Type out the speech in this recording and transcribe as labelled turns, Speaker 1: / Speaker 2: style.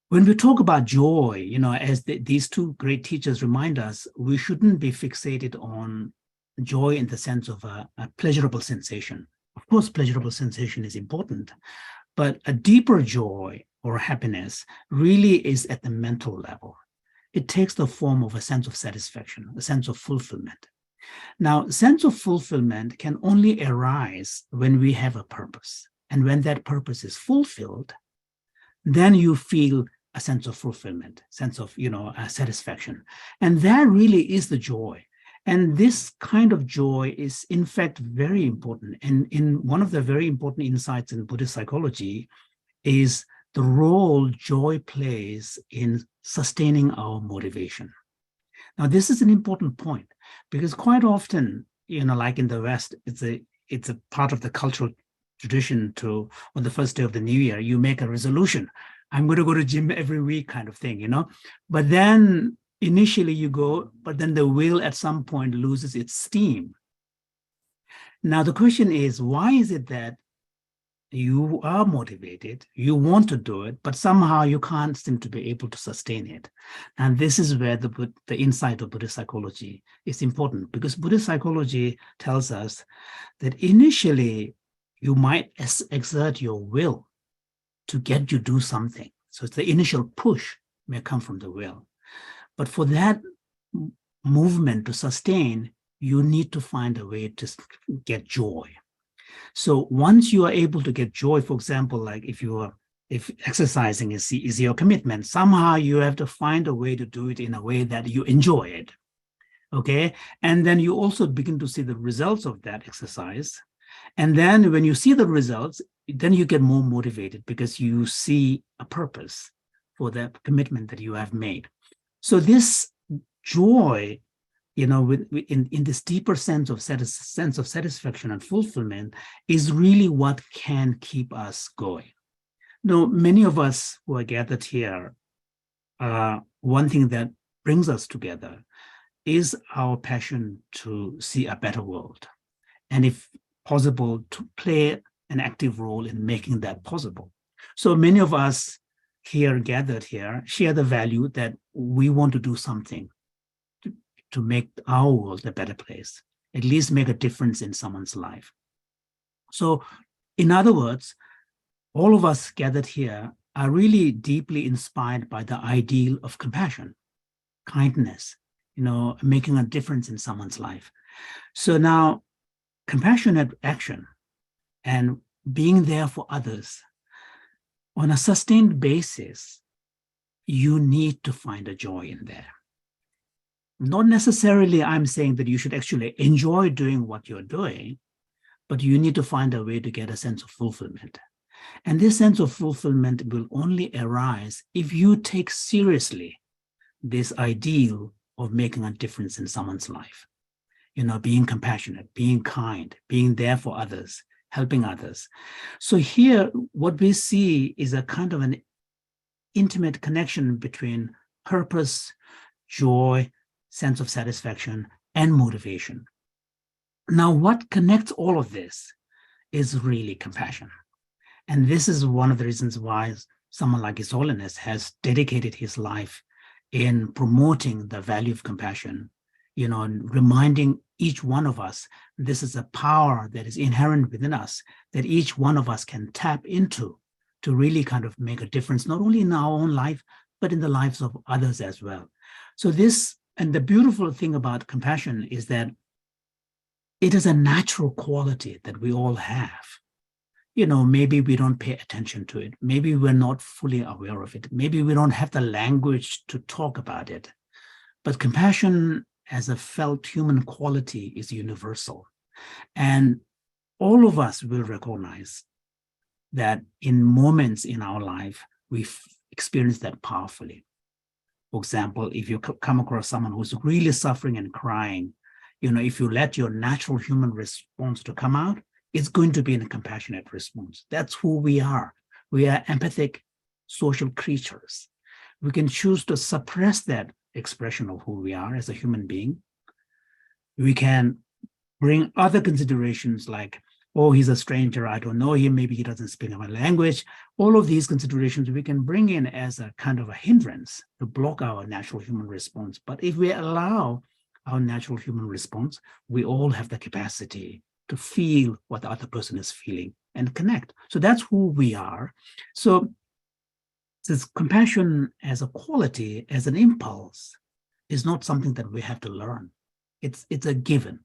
Speaker 1: When we talk about joy, as these two great teachers remind us, we shouldn't be fixated on joy in the sense of a pleasurable sensation. Of course, pleasurable sensation is important, but a deeper joy or happiness really is at the mental level. It takes the form of a sense of satisfaction, a sense of fulfillment. Now, sense of fulfillment can only arise when we have a purpose. And when that purpose is fulfilled, then you feel a sense of fulfillment, sense of, satisfaction. And that really is the joy. And this kind of joy is, in fact, very important. And in one of the very important insights in Buddhist psychology is the role joy plays in sustaining our motivation. Now, this is an important point because quite often, like in the West, it's a part of the cultural tradition to, on the first day of the new year, you make a resolution. I'm going to go to gym every week kind of thing, But then initially you go, but then the will at some point loses its steam. Now, the question is, why is it that you are motivated, you want to do it, but somehow you can't seem to be able to sustain it? And this is where the insight of Buddhist psychology is important, because Buddhist psychology tells us that initially you might exert your will to get you do something. So it's the initial push may come from the will. But for that movement to sustain, you need to find a way to get joy. So once you are able to get joy, for example, like if exercising is your commitment, somehow you have to find a way to do it in a way that you enjoy it. Okay. And then you also begin to see the results of that exercise. And then when you see the results, then you get more motivated because you see a purpose for that commitment that you have made. So this joy, in this deeper sense of satisfaction and fulfillment is really what can keep us going. Now, many of us who are gathered here, one thing that brings us together is our passion to see a better world. And if possible, to play an active role in making that possible. So many of us here gathered here share the value that we want to do something to make our world a better place, at least make a difference in someone's life. So in other words, all of us gathered here are really deeply inspired by the ideal of compassion, kindness, making a difference in someone's life. So now, compassionate action and being there for others on a sustained basis, you need to find a joy in there. Not necessarily I'm saying that you should actually enjoy doing what you're doing, but you need to find a way to get a sense of fulfillment. And this sense of fulfillment will only arise if you take seriously this ideal of making a difference in someone's life. Being compassionate, being kind, being there for others, helping others. So here, what we see is a kind of an intimate connection between purpose, joy, sense of satisfaction, and motivation. Now, what connects all of this is really compassion. And this is one of the reasons why someone like His Holiness has dedicated his life in promoting the value of compassion, and reminding each one of us this is a power that is inherent within us, that each one of us can tap into to really kind of make a difference, not only in our own life, but in the lives of others as well. So and the beautiful thing about compassion is that it is a natural quality that we all have. Maybe we don't pay attention to it. Maybe we're not fully aware of it. Maybe we don't have the language to talk about it. But compassion as a felt human quality is universal. And all of us will recognize that in moments in our life, we've experienced that powerfully. For example, if you come across someone who's really suffering and crying, if you let your natural human response to come out, it's going to be a compassionate response. That's who we are. We are empathic social creatures. We can choose to suppress that expression of who we are as a human being. We can bring other considerations like oh, he's a stranger, I don't know him, maybe he doesn't speak my language. All of these considerations we can bring in as a kind of a hindrance to block our natural human response. But if we allow our natural human response, we all have the capacity to feel what the other person is feeling and connect. So that's who we are. So this compassion as a quality, as an impulse, is not something that we have to learn. It's a given.